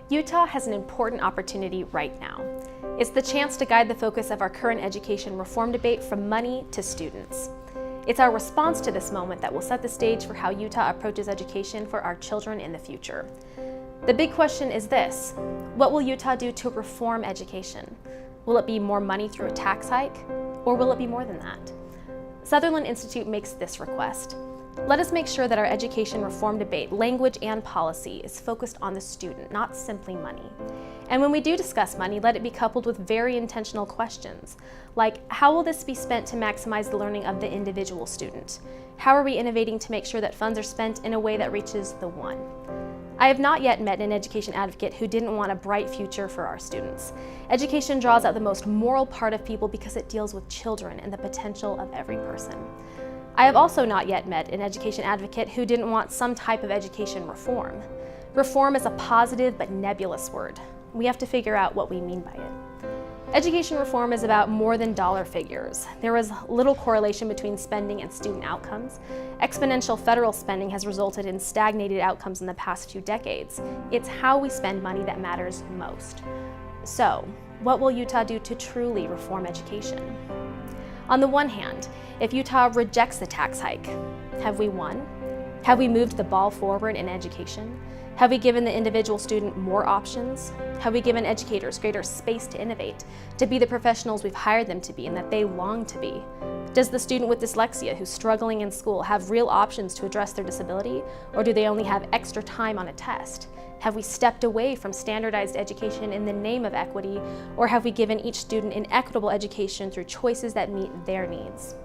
Utah has an important opportunity right now. It's the chance to guide the focus of our current education reform debate from money to students. It's our response to this moment that will set the stage for how Utah approaches education for our children in the future. The big question is this: what will Utah do to reform education? Will it be more money through a tax hike, or will it be more than that? Sutherland Institute makes this request. Let us make sure that our education reform debate, language and policy, is focused on the student, not simply money. And when we do discuss money, let it be coupled with very intentional questions, like how will this be spent to maximize the learning of the individual student? How are we innovating to make sure that funds are spent in a way that reaches the one? I have not yet met an education advocate who didn't want a bright future for our students. Education draws out the most moral part of people because it deals with children and the potential of every person. I have also not yet met an education advocate who didn't want some type of education reform. Reform is a positive but nebulous word. We have to figure out what we mean by it. Education reform is about more than dollar figures. There is little correlation between spending and student outcomes. Exponential federal spending has resulted in stagnated outcomes in the past few decades. It's how we spend money that matters most. So, what will Utah do to truly reform education? On the one hand, if Utah rejects the tax hike, have we won? Have we moved the ball forward in education? Have we given the individual student more options? Have we given educators greater space to innovate, to be the professionals we've hired them to be and that they long to be? Does the student with dyslexia who's struggling in school have real options to address their disability, or do they only have extra time on a test? Have we stepped away from standardized education in the name of equity, or have we given each student an equitable education through choices that meet their needs?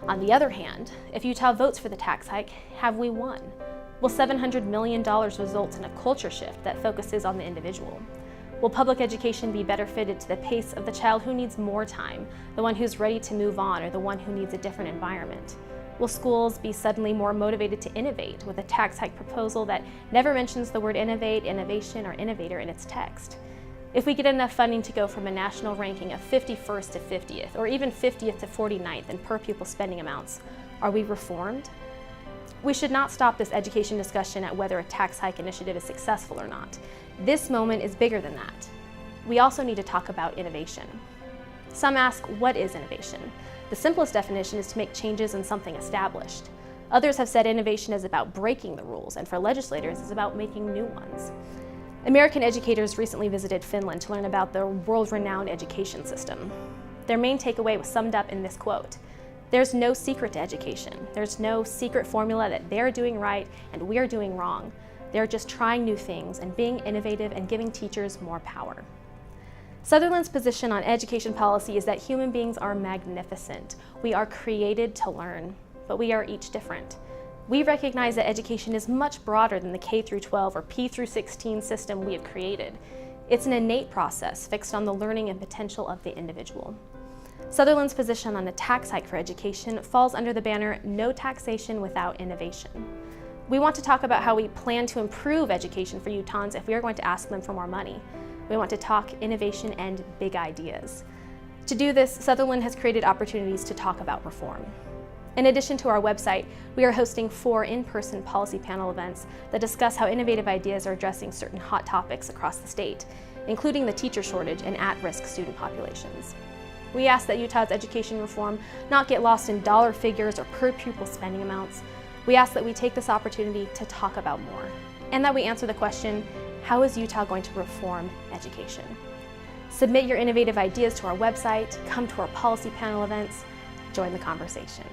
On the other hand, if Utah votes for the tax hike, have we won? Will $700 million result in a culture shift that focuses on the individual? Will public education be better fitted to the pace of the child who needs more time, the one who's ready to move on, or the one who needs a different environment? Will schools be suddenly more motivated to innovate with a tax hike proposal that never mentions the word innovate, innovation, or innovator in its text? If we get enough funding to go from a national ranking of 51st to 50th, or even 50th to 49th in per pupil spending amounts, are we reformed? We should not stop this education discussion at whether a tax hike initiative is successful or not. This moment is bigger than that. We also need to talk about innovation. Some ask, what is innovation? The simplest definition is to make changes in something established. Others have said innovation is about breaking the rules, and for legislators, it's about making new ones. American educators recently visited Finland to learn about the world-renowned education system. Their main takeaway was summed up in this quote: "There's no secret to education. There's no secret formula that they're doing right and we're doing wrong. They're just trying new things and being innovative and giving teachers more power." Sutherland's position on education policy is that human beings are magnificent. We are created to learn, but we are each different. We recognize that education is much broader than the K through 12 or P through 16 system we have created. It's an innate process fixed on the learning and potential of the individual. Sutherland's position on a tax hike for education falls under the banner "No taxation without innovation." We want to talk about how we plan to improve education for Utahns if we are going to ask them for more money. We want to talk innovation and big ideas. To do this, Sutherland has created opportunities to talk about reform. In addition to our website, we are hosting 4 in-person policy panel events that discuss how innovative ideas are addressing certain hot topics across the state, including the teacher shortage and at-risk student populations. We ask that Utah's education reform not get lost in dollar figures or per pupil spending amounts. We ask that we take this opportunity to talk about more, and that we answer the question, how is Utah going to reform education? Submit your innovative ideas to our website, come to our policy panel events, join the conversation.